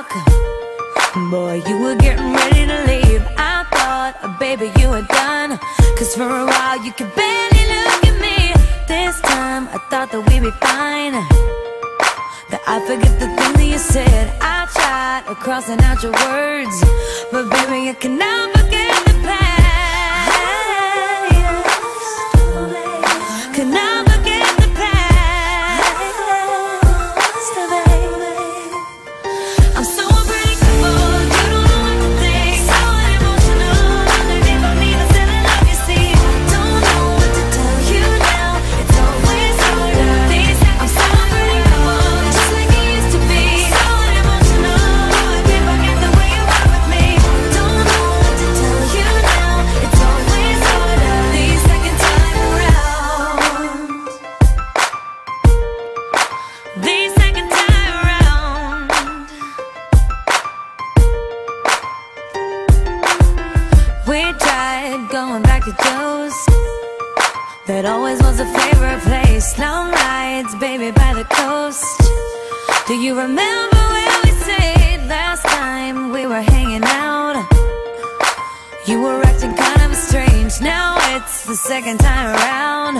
talk. Boy, you were getting ready to leave. I thought, baby, you were done, 'cause for a while you could barely look at me. This time I thought that we'd be fine, that I'd forget the thing that you said. I tried crossing out your words, but baby, you cannot forget the past. Cannot forget the past, baby. I'm so unbreakable, you don't know what to think. So emotional, underneath of me, the still I love you, see. Don't know what to tell you now, it's always harder. I'm so unbreakable, just like it used to be. So emotional, I can't forget the way you are with me. Don't know what to tell you now, it's always harder. The second time around, the second time around. We tried going back to Joe's, that always was a favorite place. Long rides, baby, by the coast. Do you remember where we stayed last time we were hanging out? You were acting kind of strange, now it's the second time around.